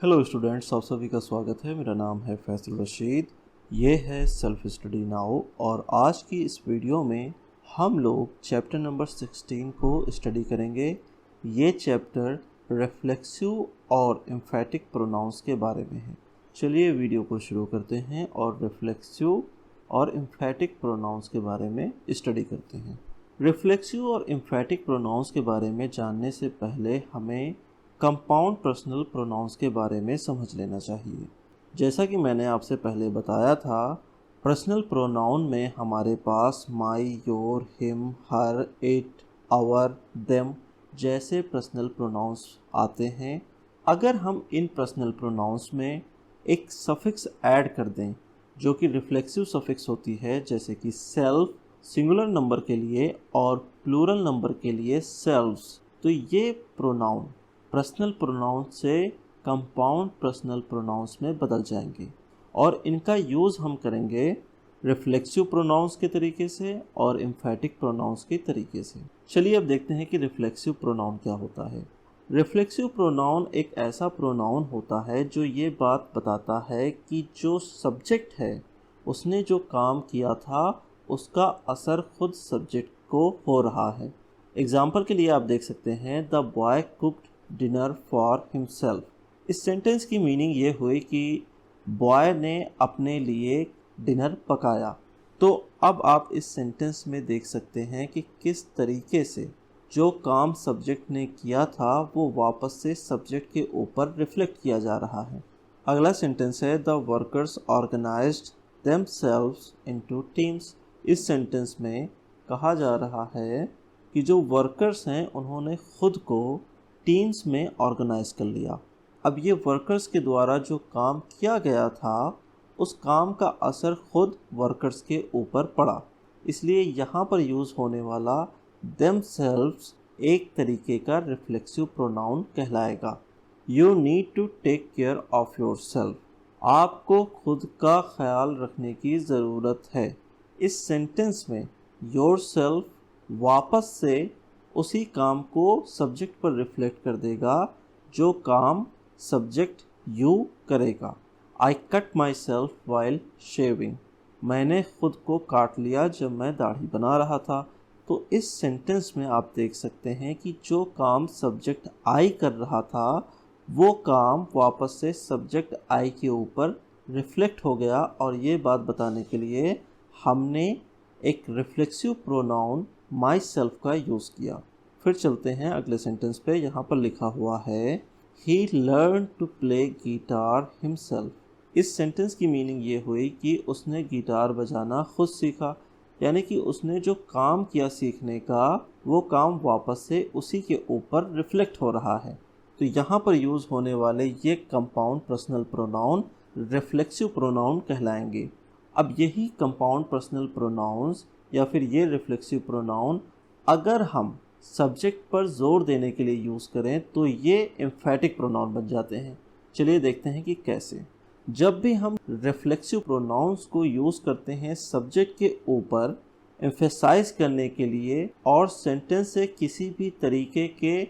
Hello students, आप सभी का स्वागत है। मेरा नाम है फैसल रशीद। ये है सेल्फ स्टडी नाउ और आज की इस वीडियो में हम लोग चैप्टर नंबर 16 को स्टडी करेंगे। ये चैप्टर रिफ्लेक्सिव और एम्फेटिक प्रोनाउंस के बारे में है। चलिए वीडियो को शुरू करते हैं और रिफ्लेक्सिव और एम्फेटिक प्रोनाउंस के बारे में स्टडी करते हैं। रिफ्लेक्सिव और एम्फेटिक प्रोनाउंस के बारे में जानने से पहले हमें कंपाउंड पर्सनल प्रोनाउंस के बारे में समझ लेना चाहिए। जैसा कि मैंने आपसे पहले बताया था, पर्सनल प्रोनाउन में हमारे पास my, your, him, her, it, our, them जैसे पर्सनल प्रोनाउंस आते हैं। अगर हम इन पर्सनल प्रोनाउंस में एक सफिक्स ऐड कर दें जो कि रिफ्लेक्सिव सफिक्स होती है, जैसे कि सेल्फ सिंगुलर नंबर के लिए और प्लूरल नंबर के लिए सेल्व्स, तो ये प्रोनाउन पर्सनल प्रोनाउन से कंपाउंड पर्सनल प्रोनाउंस में बदल जाएंगे और इनका यूज़ हम करेंगे रिफ्लेक्सिव प्रोनाउंस के तरीके से और एम्फेटिक प्रोनाउंस के तरीके से। चलिए अब देखते हैं कि रिफ्लेक्सिव प्रोनाउन क्या होता है। रिफ्लेक्सिव प्रोनाउन एक ऐसा प्रोनाउन होता है जो ये बात बताता है कि जो सब्जेक्ट है उसने जो काम किया था उसका असर खुद सब्जेक्ट को हो रहा है। एग्जाम्पल के लिए आप देख सकते हैं, the boy cooked dinner for himself. इस सेंटेंस की मीनिंग ये हुई कि बॉय ने अपने लिए डिनर पकाया। तो अब आप इस सेंटेंस में देख सकते हैं कि किस तरीके से जो काम सब्जेक्ट ने किया था वो वापस से सब्जेक्ट के ऊपर रिफ्लेक्ट किया जा रहा है। अगला सेंटेंस है, the workers organised themselves into teams. इस सेंटेंस में कहा जा रहा है कि जो वर्कर्स हैं उन्होंने खुद को टीम्स में ऑर्गेनाइज कर लिया। अब ये वर्कर्स के द्वारा जो काम किया गया था उस काम का असर खुद वर्कर्स के ऊपर पड़ा, इसलिए यहाँ पर यूज़ होने वाला themselves एक तरीके का रिफ्लेक्सिव प्रोनाउन कहलाएगा। You need to take care of yourself. आपको खुद का ख्याल रखने की ज़रूरत है। इस सेंटेंस में योर सेल्फ वापस से उसी काम को सब्जेक्ट पर रिफ्लेक्ट कर देगा जो काम सब्जेक्ट यू करेगा। I cut my self while shaving. मैंने खुद को काट लिया जब मैं दाढ़ी बना रहा था। तो इस सेंटेंस में आप देख सकते हैं कि जो काम सब्जेक्ट आई कर रहा था वो काम वापस से सब्जेक्ट आई के ऊपर रिफ्लेक्ट हो गया, और ये बात बताने के लिए हमने एक रिफ्लेक्सिव प्रोनाउन माई सेल्फ का यूज़ किया। फिर चलते हैं अगले सेंटेंस पे। यहाँ पर लिखा हुआ है, he learn to play guitar himself. इस सेंटेंस की मीनिंग ये हुई कि उसने गिटार बजाना खुद सीखा, यानी कि उसने जो काम किया सीखने का वो काम वापस से उसी के ऊपर रिफ्लेक्ट हो रहा है। तो यहाँ पर यूज़ होने वाले ये compound personal pronoun reflexive pronoun कहलाएंगे। अब यही कंपाउंड पर्सनल प्रोनाउंस या फिर ये रिफ्लेक्सिव प्रोनाउन अगर हम सब्जेक्ट पर जोर देने के लिए यूज़ करें तो ये एम्फेटिक प्रोनाउन बन जाते हैं। चलिए देखते हैं कि कैसे। जब भी हम रिफ्लेक्सिव प्रोनाउंस को यूज़ करते हैं सब्जेक्ट के ऊपर एम्फेसाइज करने के लिए और सेंटेंस से किसी भी तरीके के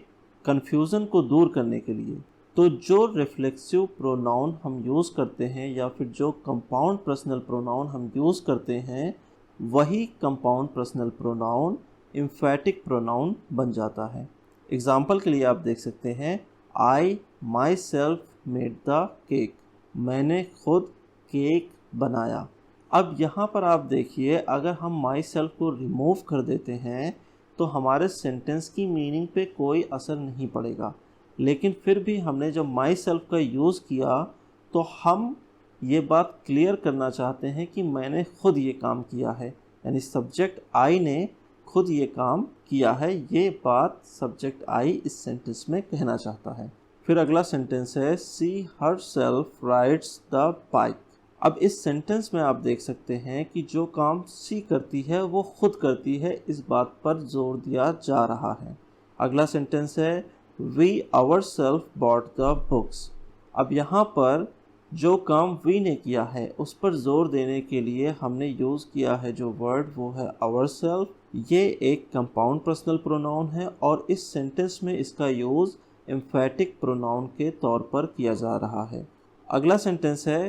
कन्फ्यूज़न को दूर करने के लिए, तो जो रिफ्लेक्सिव प्रोनाउन हम यूज़ करते हैं या फिर जो कंपाउंड पर्सनल प्रोनाउन हम यूज़ करते हैं वही compound personal pronoun emphatic pronoun बन जाता है। एग्जाम्पल के लिए आप देख सकते हैं, I myself made the cake. मैंने खुद केक बनाया। अब यहाँ पर आप देखिए, अगर हम माई सेल्फ को रिमूव कर देते हैं तो हमारे सेंटेंस की मीनिंग पे कोई असर नहीं पड़ेगा, लेकिन फिर भी हमने जब माई सेल्फ का यूज़ किया तो हम ये बात क्लियर करना चाहते हैं कि मैंने खुद ये काम किया है, यानी सब्जेक्ट आई ने खुद ये काम किया है। ये बात सब्जेक्ट आई इस सेंटेंस में कहना चाहता है। फिर अगला सेंटेंस है, she herself rides the bike. अब इस सेंटेंस में आप देख सकते हैं कि जो काम सी करती है वो खुद करती है, इस बात पर जोर दिया जा रहा है। अगला सेंटेंस है, we ourself bought the books. अब यहाँ पर जो काम वी ने किया है उस पर जोर देने के लिए हमने यूज़ किया है जो वर्ड, वो है आवर सेल्फ। ये एक कंपाउंड पर्सनल प्रोनाउन है और इस सेंटेंस में इसका यूज़ एम्फेटिक प्रोनाउन के तौर पर किया जा रहा है। अगला सेंटेंस है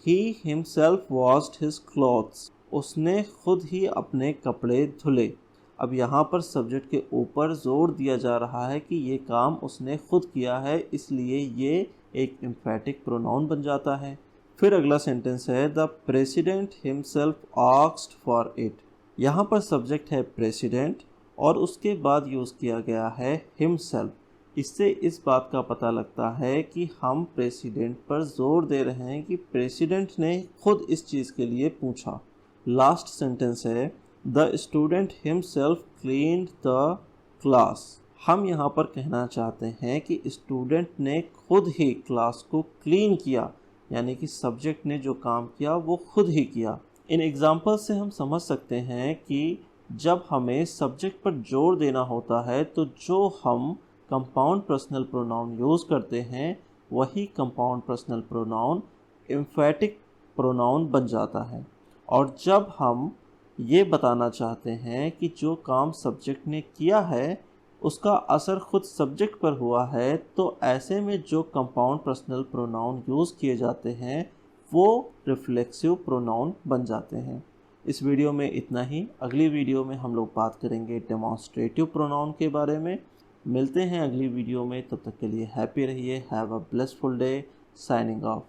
he himself washed his clothes, उसने खुद ही अपने कपड़े धुले। अब यहाँ पर सब्जेक्ट के ऊपर जोर दिया जा रहा है कि ये काम उसने खुद किया है, इसलिए ये एक एम्फेटिक प्रोनाउन बन जाता है। फिर अगला सेंटेंस है the president himself asked for it. यहाँ पर सब्जेक्ट है प्रेसिडेंट और उसके बाद यूज़ किया गया है हिमसेल्फ। इससे इस बात का पता लगता है कि हम प्रेसिडेंट पर जोर दे रहे हैं कि प्रेसिडेंट ने खुद इस चीज़ के लिए पूछा। लास्ट सेंटेंस है the student himself cleaned the class. हम यहाँ पर कहना चाहते हैं कि स्टूडेंट ने खुद ही क्लास को क्लीन किया, यानी कि सब्जेक्ट ने जो काम किया वो खुद ही किया। इन एग्जाम्पल से हम समझ सकते हैं कि जब हमें सब्जेक्ट पर जोर देना होता है तो जो हम कंपाउंड पर्सनल प्रोनाउन यूज़ करते हैं वही compound personal pronoun emphatic pronoun बन जाता है। और जब हम ये बताना चाहते हैं कि जो काम सब्जेक्ट ने किया है उसका असर खुद सब्जेक्ट पर हुआ है, तो ऐसे में जो कंपाउंड पर्सनल प्रोनाउन यूज़ किए जाते हैं वो रिफ्लेक्सिव प्रोनाउन बन जाते हैं। इस वीडियो में इतना ही। अगली वीडियो में हम लोग बात करेंगे डेमॉन्स्ट्रेटिव प्रोनाउन के बारे में। मिलते हैं अगली वीडियो में, तब तक के लिए हैप्पी रहिए। Have a blessful day. Signing off.